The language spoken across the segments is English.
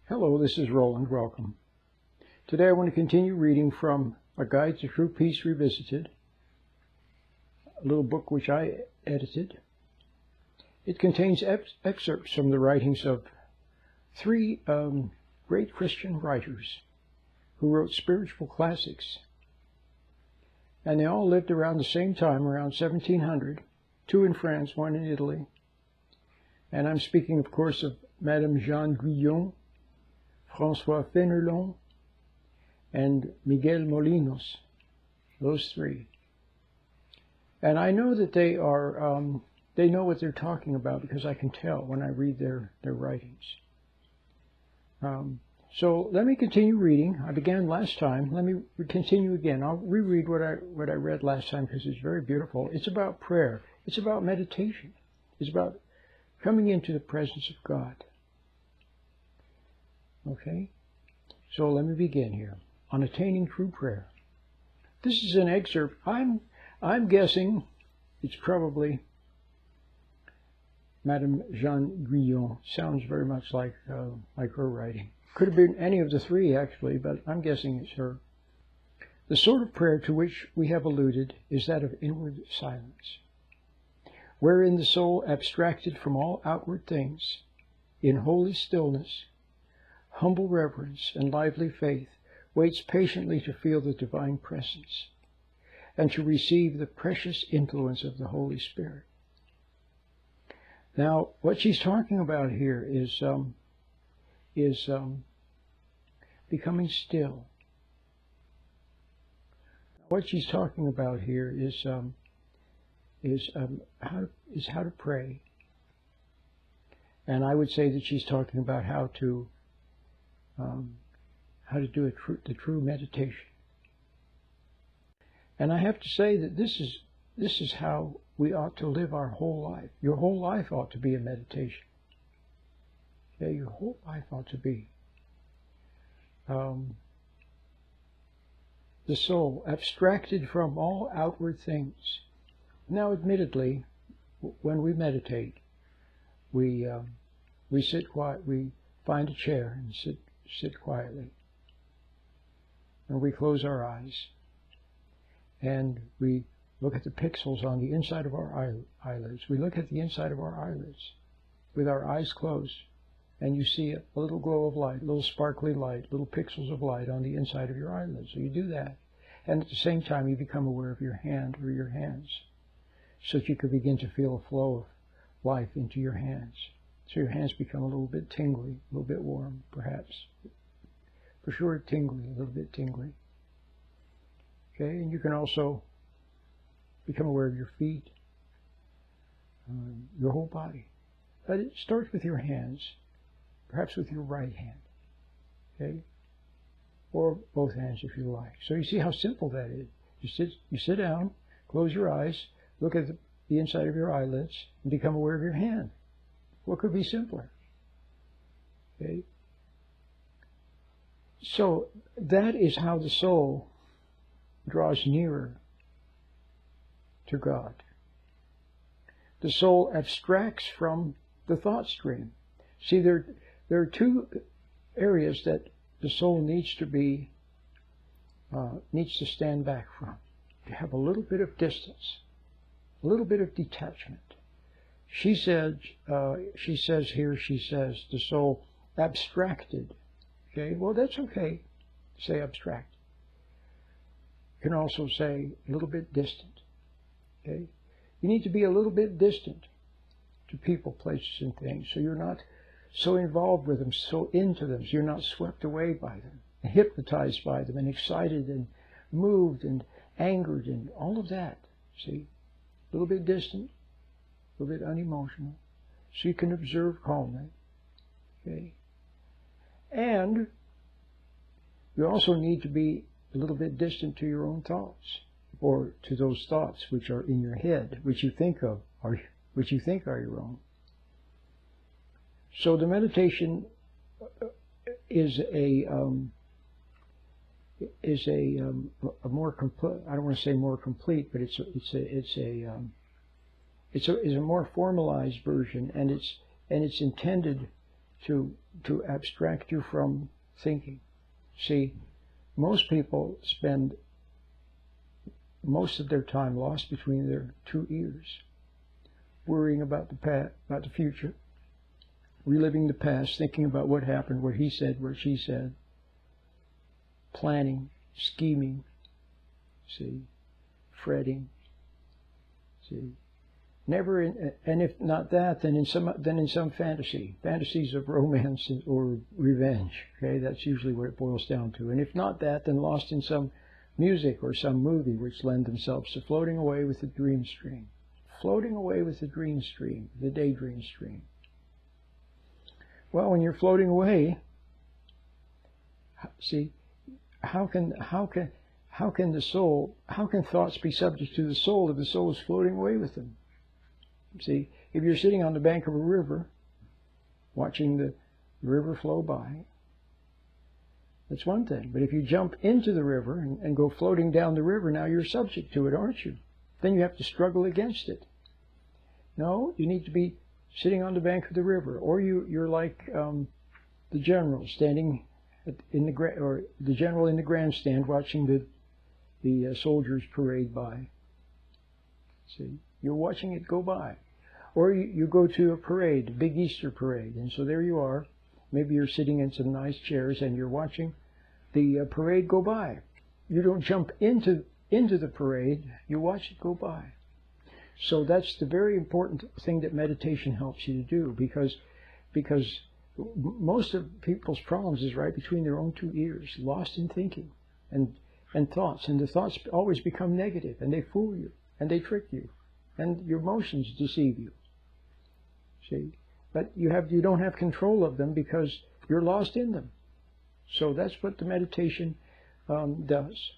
Hello, this is Roland. Welcome. Today I want to continue reading from A Guide to True Peace Revisited, a little book which I edited. It contains excerpts from the writings of three great Christian writers who wrote spiritual classics. And they all lived around the same time, around 1700, two in France, one in Italy. And I'm speaking, of course, of Madame Jeanne Guyon, François Fénelon, and Miguel Molinos, those three. And I know that they know what they're talking about because I can tell when I read their writings. So let me continue reading. I began last time. Let me continue again. I'll reread what I read last time because it's very beautiful. It's about prayer. It's about meditation. It's about coming into the presence of God. Okay? So let me begin here. On attaining true prayer. This is an excerpt. I'm guessing it's probably Madame Jeanne Guyon. Sounds very much like her writing. Could have been any of the three, actually, but I'm guessing it's her. The sort of prayer to which we have alluded is that of inward silence, wherein the soul, abstracted from all outward things, in holy stillness, humble reverence, and lively faith, waits patiently to feel the divine presence and to receive the precious influence of the Holy Spirit. Now, what she's talking about here is becoming still. What she's talking about here is how to pray, and I would say that she's talking about how to do the true meditation. And I have to say that this is how we ought to live our whole life. Your whole life ought to be a meditation. Yeah, your whole life ought to be. The soul, abstracted from all outward things. Now, admittedly, when we meditate, we sit quiet. We find a chair and sit quietly. And we close our eyes. And we look at the pixels on the inside of our eyelids. We look at the inside of our eyelids with our eyes closed. And you see a little glow of light, a little sparkly light, little pixels of light on the inside of your eyelids. So you do that. And at the same time, you become aware of your hand or your hands, so that you can begin to feel a flow of life into your hands. So your hands become a little bit tingly, a little bit warm, perhaps. For sure, tingly, a little bit tingly. Okay, and you can also become aware of your feet, your whole body. But it starts with your hands, perhaps with your right hand, okay? Or both hands if you like. So you see how simple that is. You sit down, close your eyes, look at the inside of your eyelids, and become aware of your hand. What could be simpler? Okay? So that is how the soul draws nearer to God. The soul abstracts from the thought stream. See, there are two areas that the soul needs to stand back from. To have a little bit of distance, a little bit of detachment. She says the soul abstracted. Okay, well, that's okay to say abstract. You can also say a little bit distant. Okay, you need to be a little bit distant to people, places, and things, so you're not so involved with them, so into them, so you're not swept away by them, and hypnotized by them, and excited, and moved, and angered, and all of that. See, a little bit distant, a little bit unemotional, so you can observe calmly. Okay, and you also need to be a little bit distant to your own thoughts, or to those thoughts which are in your head, which you think of, or which you think are your own. So the meditation is a more complete. I don't want to say more complete, but it's a more formalized version, and it's intended to abstract you from thinking. See, most people spend most of their time lost between their two ears, worrying about the future, reliving the past, thinking about what happened, what he said, what she said, planning, scheming, see, fretting, see. Never, and if not that, then in some fantasies of romance or revenge. Okay, that's usually what it boils down to. And if not that, then lost in some music or some movie, which lend themselves to floating away with the dream stream, floating away with the dream stream, the daydream stream. Well, when you're floating away, see, how can the soul, how can thoughts be subject to the soul if the soul is floating away with them? See, if you're sitting on the bank of a river, watching the river flow by, that's one thing. But if you jump into the river and go floating down the river, now you're subject to it, aren't you? Then you have to struggle against it. No, you need to be sitting on the bank of the river, or you're like the general standing in the general in the grandstand watching the soldiers parade by. See, you're watching it go by. Or you go to a parade, a big Easter parade, and so there you are. Maybe you're sitting in some nice chairs and you're watching the parade go by. You don't jump into the parade, you watch it go by. So that's the very important thing that meditation helps you to do, because most of people's problems is right between their own two ears, lost in thinking and thoughts. And the thoughts always become negative, and they fool you, and they trick you, and your emotions deceive you. See? But you don't have control of them because you're lost in them. So that's what the meditation does.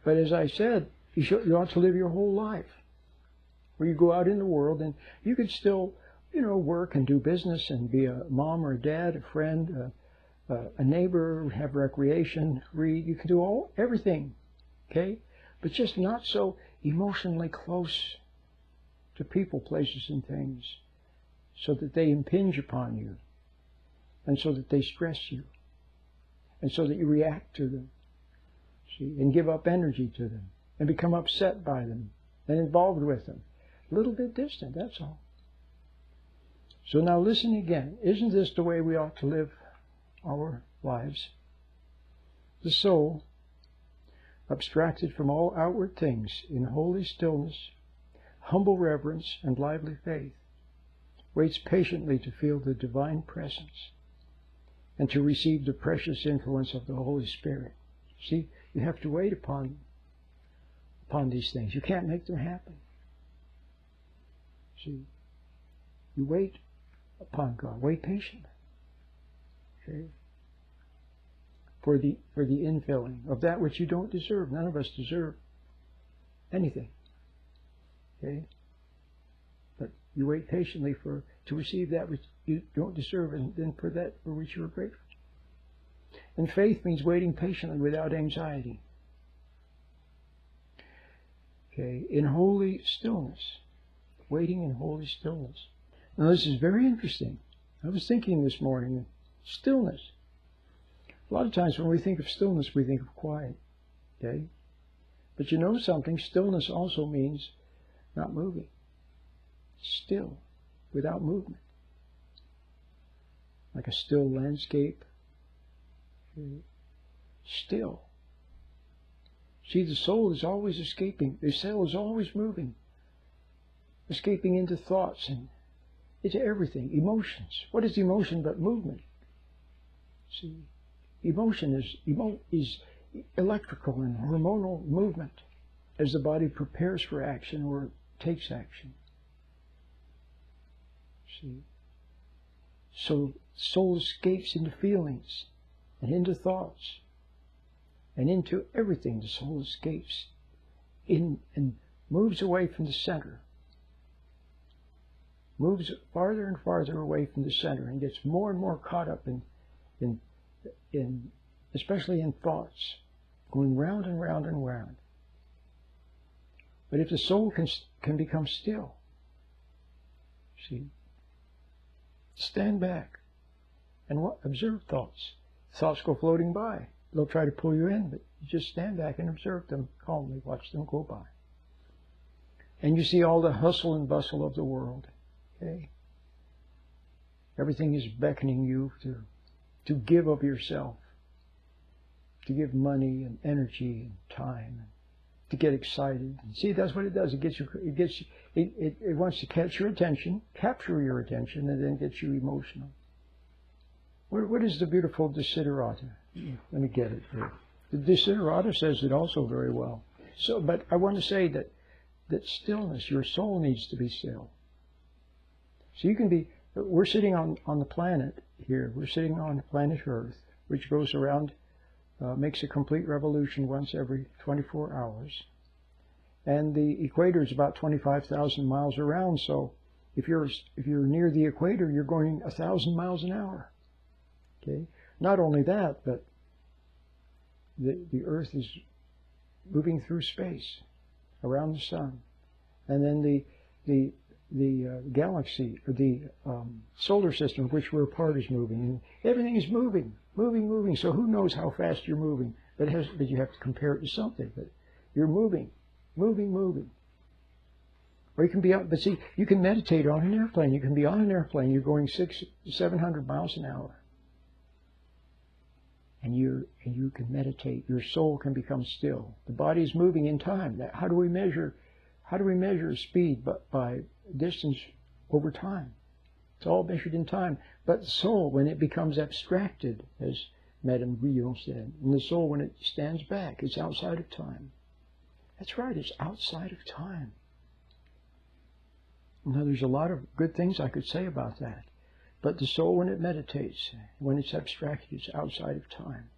But as I said, you ought to live your whole life, where you go out in the world and you could still, work and do business and be a mom or a dad, a friend, a neighbor, have recreation, read. You can do everything, okay? But just not so emotionally close to people, places, and things, so that they impinge upon you, and so that they stress you, and so that you react to them, see, and give up energy to them, and become upset by them, and involved with them. A little bit distant, that's all. So now listen again. Isn't this the way we ought to live our lives? The soul, abstracted from all outward things, in holy stillness, humble reverence, and lively faith, waits patiently to feel the divine presence and to receive the precious influence of the Holy Spirit. See, you have to wait upon these things. You can't make them happen. See, you wait upon God. Wait patiently. Okay? For the infilling of that which you don't deserve. None of us deserve anything. Okay? But you wait patiently to receive that which you don't deserve, and then for that for which you are grateful. And faith means waiting patiently without anxiety. Okay? In holy stillness. Waiting in holy stillness. Now this is very interesting. I was thinking this morning, stillness. A lot of times when we think of stillness, we think of quiet. Okay? But you know something? Stillness also means not moving. Still, without movement. Like a still landscape. Still. See, the soul is always escaping. The soul is always moving. Escaping into thoughts and into everything. Emotions. What is emotion but movement? See, emotion is electrical and hormonal movement as the body prepares for action or takes action. See, so soul escapes into feelings and into thoughts and into everything. The soul escapes in and moves away from the center. Moves farther and farther away from the center and gets more and more caught up in especially in thoughts, going round and round and round. But if the soul can become still, see, stand back and observe thoughts. Thoughts go floating by. They'll try to pull you in, but you just stand back and observe them calmly. Watch them go by. And you see all the hustle and bustle of the world. Okay? Everything is beckoning you to give of yourself, to give money and energy and time, to get excited. And see, that's what it does. It wants to catch your attention, capture your attention, and then get you emotional. What is the beautiful Desiderata? Let me get it here. The Desiderata says it also very well. So, but I want to say that stillness, your soul needs to be still. So you can be, we're sitting on the planet here. We're sitting on the planet Earth, which goes around, makes a complete revolution once every 24 hours. And the equator is about 25,000 miles around. So if you're near the equator, you're going 1,000 miles an hour. Okay. Not only that, but the Earth is moving through space around the sun, and then the galaxy, or the solar system of which we're a part, is moving, and everything is moving. So who knows how fast you're moving? But you have to compare it to something. But you're moving. Or you can be out. But see, you can meditate on an airplane. You can be on an airplane. You're going 600-700 miles an hour. And you can meditate. Your soul can become still. The body is moving in time. How do we measure speed? But by distance over time. It's all measured in time. But the soul, when it becomes abstracted, as Madame Guyon said, and the soul, when it stands back, it's outside of time. That's right, it's outside of time. Now, there's a lot of good things I could say about that. But the soul, when it meditates, when it's abstracted, it's outside of time.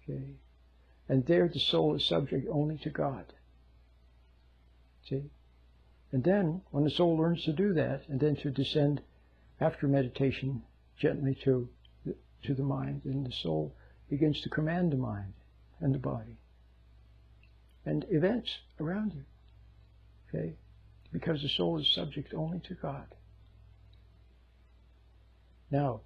Okay? And there the soul is subject only to God. See? And then, when the soul learns to do that, and then to descend after meditation gently to the mind, then the soul begins to command the mind and the body and events around you. Okay? Because the soul is subject only to God. Now,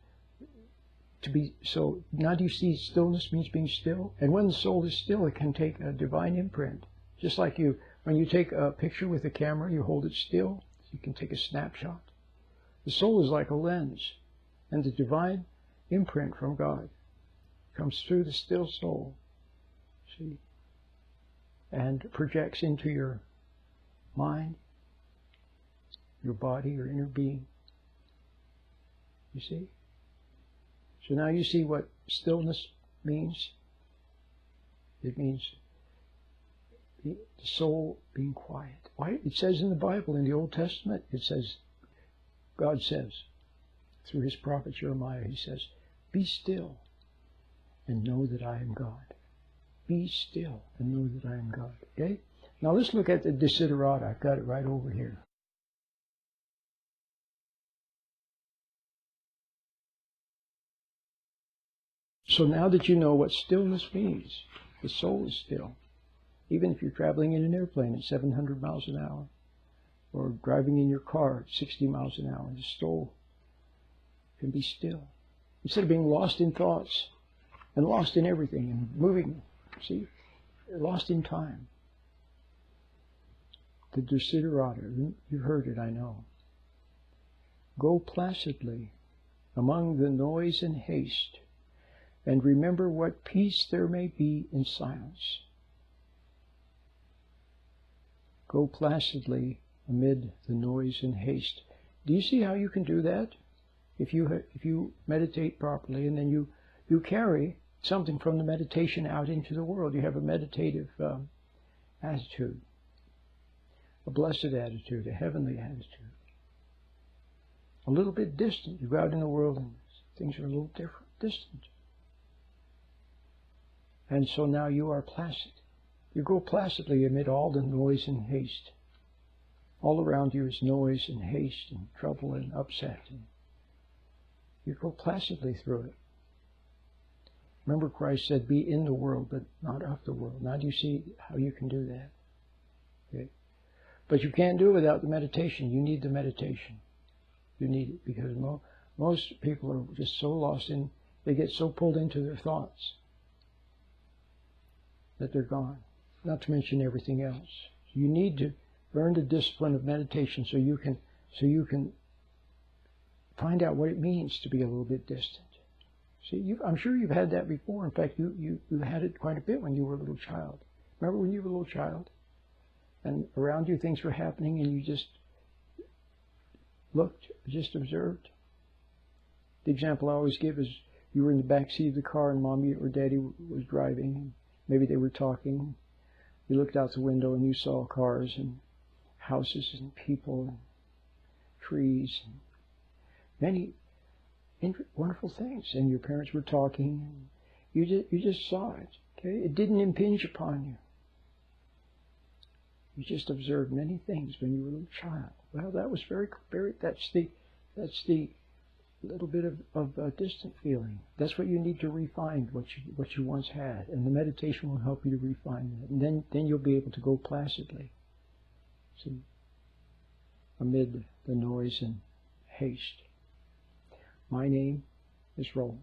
now do you see stillness means being still? And when the soul is still, it can take a divine imprint. Just like when you take a picture with a camera, you hold it still, you can take a snapshot. The soul is like a lens, and the divine imprint from God comes through the still soul, see, and projects into your mind, your body, your inner being. You see? So now you see what stillness means. It means the soul being quiet. Why? It says in the Bible, in the Old Testament, it says, God says, through his prophet Jeremiah, he says, be still and know that I am God. Be still and know that I am God. Okay? Now let's look at the Desiderata. I've got it right over here. So now that you know what stillness means, the soul is still. Even if you're traveling in an airplane at 700 miles an hour, or driving in your car at 60 miles an hour, the soul can be still. Instead of being lost in thoughts, and lost in everything, and moving, see, lost in time. The Desiderata, you've heard it, I know. Go placidly among the noise and haste, and remember what peace there may be in silence. Go placidly amid the noise and haste. Do you see how you can do that? If you meditate properly, and then you carry something from the meditation out into the world. You have a meditative attitude, a blessed attitude, a heavenly attitude. A little bit distant. You go out in the world and things are a little different, distant. And so now you are placid. You go placidly amid all the noise and haste. All around you is noise and haste and trouble and upset. And you go placidly through it. Remember, Christ said, be in the world, but not of the world. Now do you see how you can do that? Okay. But you can't do it without the meditation. You need the meditation. You need it, because Most people are just so lost in, they get so pulled into their thoughts that they're gone. Not to mention everything else. You need to learn the discipline of meditation so you can find out what it means to be a little bit distant. See, I'm sure you've had that before. In fact, you had it quite a bit when you were a little child. Remember when you were a little child? And around you things were happening and you just looked, just observed. The example I always give is you were in the back seat of the car and Mommy or Daddy was driving. And maybe they were talking. You looked out the window and you saw cars and houses and people and trees and many wonderful things. And your parents were talking. And you just saw it. Okay, it didn't impinge upon you. You just observed many things when you were a little child. Well, that was very. That's the little bit of a distant feeling. That's what you need to refine, what you once had, and the meditation will help you to refine that. And then you'll be able to go placidly, see, amid the noise and haste. My name is Roland.